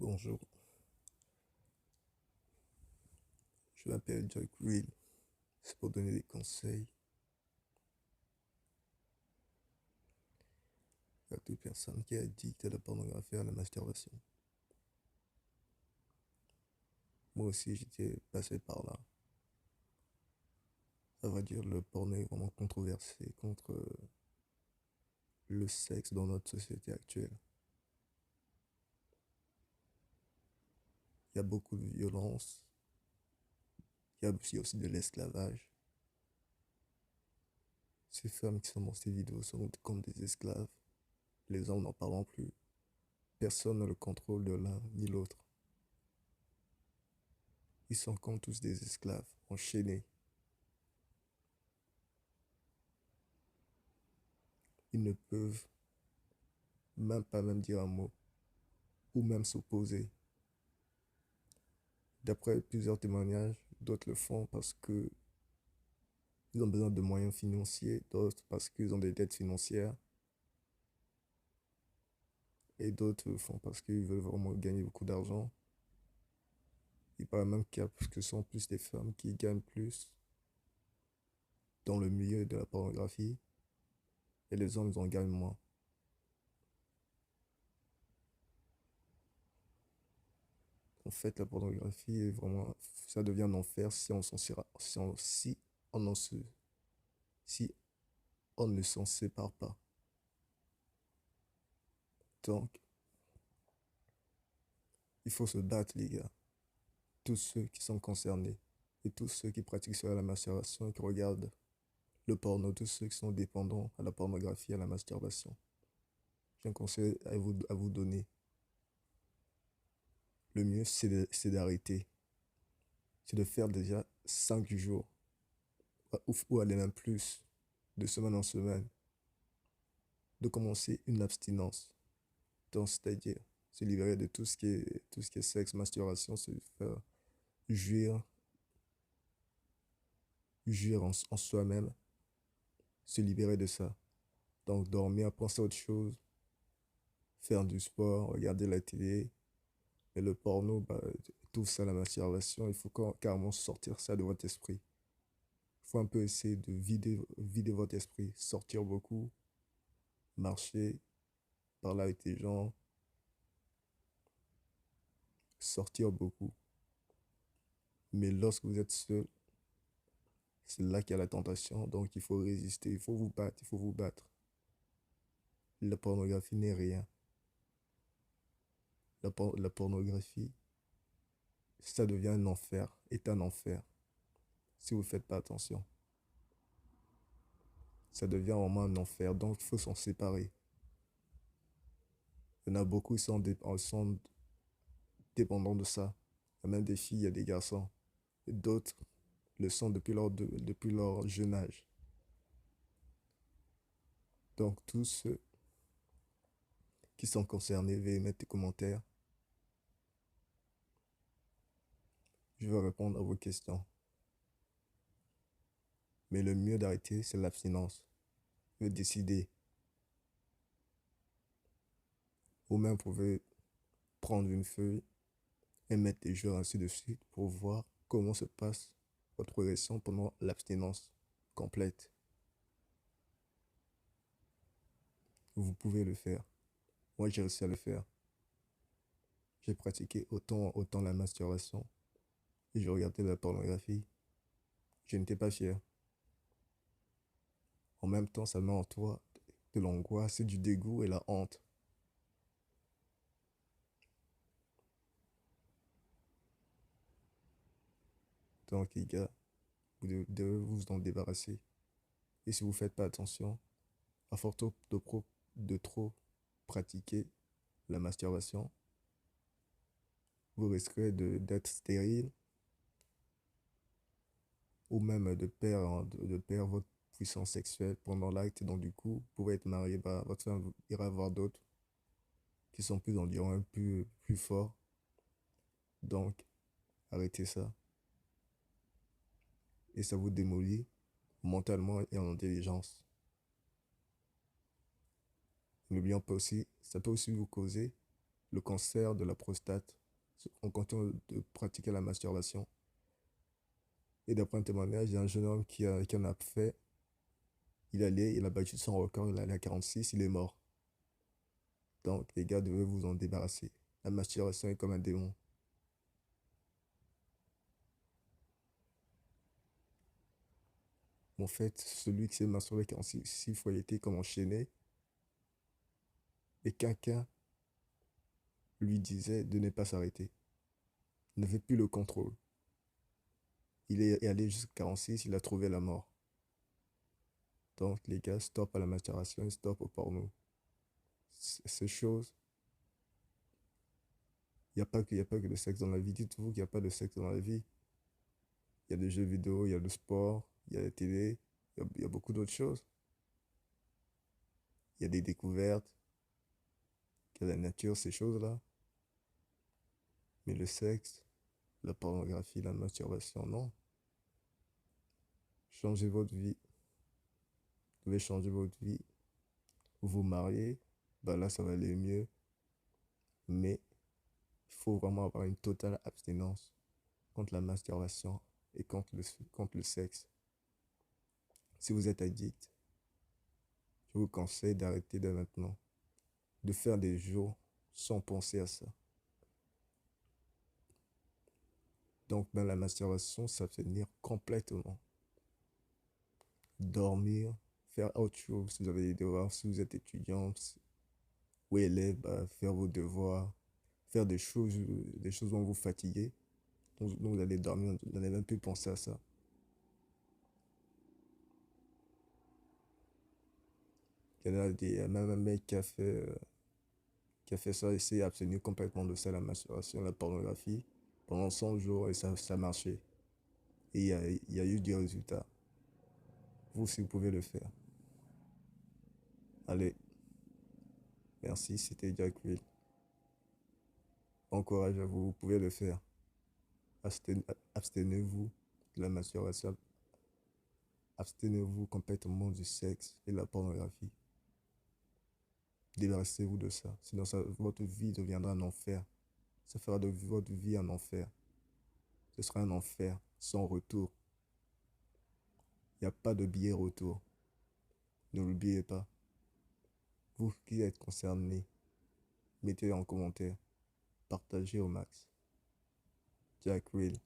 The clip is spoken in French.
Bonjour, je m'appelle Jack Will. C'est pour donner des conseils à toute personne qui est addict à la pornographie et à la masturbation. Moi aussi, j'étais passé par là. À vrai dire, le porno est vraiment controversé contre le sexe dans notre société actuelle. Il y a beaucoup de violence, il y a aussi de l'esclavage. Ces femmes qui sont dans ces vidéos sont comme des esclaves. Les hommes n'en parlent plus. Personne n'a le contrôle de l'un ni l'autre. Ils sont comme tous des esclaves, enchaînés. Ils ne peuvent même pas même dire un mot, ou même s'opposer. D'après plusieurs témoignages, d'autres le font parce que ils ont besoin de moyens financiers, d'autres parce qu'ils ont des dettes financières, et d'autres le font parce qu'ils veulent vraiment gagner beaucoup d'argent. Il paraît même que ce sont plus des femmes qui gagnent plus dans le milieu de la pornographie, et les hommes, ils en gagnent moins. En fait, la pornographie est vraiment, ça devient un enfer si on s'en sera- si on en se, si on ne s'en sépare pas. Donc, il faut se battre, les gars. Tous ceux qui sont concernés et tous ceux qui pratiquent sur la masturbation et qui regardent le porno, tous ceux qui sont dépendants à la pornographie, à la masturbation. J'ai un conseil à vous donner. Le mieux, c'est d'arrêter. C'est de faire déjà 5 jours ou aller même plus, de semaine en semaine, de commencer une abstinence. Donc, c'est-à-dire se libérer de tout ce qui est sexe, masturbation, se faire jouir, jouir en soi-même, se libérer de ça. Donc, dormir, penser à autre chose, faire du sport, regarder la télé. Mais le porno, bah, tout ça, la masturbation, il faut carrément sortir ça de votre esprit. Il faut un peu essayer de vider votre esprit, sortir beaucoup, marcher, parler avec des gens, sortir beaucoup. Mais lorsque vous êtes seul, c'est là qu'il y a la tentation, donc il faut résister, il faut vous battre, il faut vous battre. La pornographie n'est rien. La pornographie, ça devient un enfer, est un enfer, si vous ne faites pas attention. Ça devient vraiment un enfer, donc il faut s'en séparer. Il y en a beaucoup qui sont dépendants de ça. Il y a même des filles, il y a des garçons. Et d'autres le sont depuis leur jeune âge. Donc tous ceux qui sont concernés, veuillez mettre des commentaires. Je vais répondre à vos questions. Mais le mieux d'arrêter, c'est l'abstinence. Vous décider. Ou même vous pouvez prendre une feuille et mettre des jours ainsi de suite pour voir comment se passe votre progression pendant l'abstinence complète. Vous pouvez le faire. Moi, j'ai réussi à le faire. J'ai pratiqué autant la masturbation et je regardais la pornographie. Je n'étais pas fier. En même temps, ça met en toi de l'angoisse, du dégoût et la honte. Donc, les gars, vous devez vous en débarrasser. Et si vous ne faites pas attention, à force de trop pratiquer la masturbation, vous risquerez d'être stérile ou même de perdre votre puissance sexuelle pendant l'acte. Donc, du coup, vous pouvez être marié, bah, votre femme ira voir d'autres qui sont plus endurants, plus forts. Donc, arrêtez ça. Et ça vous démolit mentalement et en intelligence. N'oublions pas aussi, ça peut aussi vous causer le cancer de la prostate en continuant de pratiquer la masturbation. Et d'après un témoignage, il y a un jeune homme qui en a fait. Il a battu son record, il allait à 46, il est mort. Donc, les gars, devez vous en débarrasser. La masturbation est comme un démon. En fait, celui qui s'est masturbé 46 fois, il était comme enchaîné. Et quelqu'un lui disait de ne pas s'arrêter. Il n'avait plus le contrôle. Il est allé jusqu'à 46, il a trouvé la mort. Donc, les gars, stop à la masturbation et stop au porno. Ces choses, il n'y a pas que le sexe dans la vie. Dites-vous qu'il n'y a pas de sexe dans la vie. Il y a des jeux vidéo, il y a le sport, il y a la télé, il y a beaucoup d'autres choses. Il y a des découvertes, il y a la nature, ces choses-là. Mais le sexe, la pornographie, la masturbation, non. Changez votre vie. Vous devez changer votre vie. Vous vous mariez, bah là, ça va aller mieux. Mais il faut vraiment avoir une totale abstinence contre la masturbation et contre le sexe. Si vous êtes addict, je vous conseille d'arrêter dès maintenant, de faire des jours sans penser à ça. Donc, ben, la masturbation, s'abstenir complètement. Dormir, faire autre chose si vous avez des devoirs, si vous êtes étudiant ou élève, bah, faire vos devoirs, faire des choses dont vous fatiguez, dont vous allez dormir, vous n'allez même plus penser à ça. Il y a même un mec qui a fait ça, et s'est abstenu complètement de ça, la masturbation, la pornographie, pendant 100 jours, et ça marchait. Et il y a eu des résultats. Vous aussi, vous pouvez le faire. Allez, merci, c'était Jack Will. Bon courage à vous, vous pouvez le faire. Abstenez-vous de la masturbation. Abstenez-vous complètement du sexe et de la pornographie. Débarrassez-vous de ça. Sinon, votre vie deviendra un enfer. Ça fera de votre vie un enfer. Ce sera un enfer sans retour. Il n'y a pas de billet retour. Ne l'oubliez pas. Vous qui êtes concernés, mettez en commentaire. Partagez au max. Jack Will.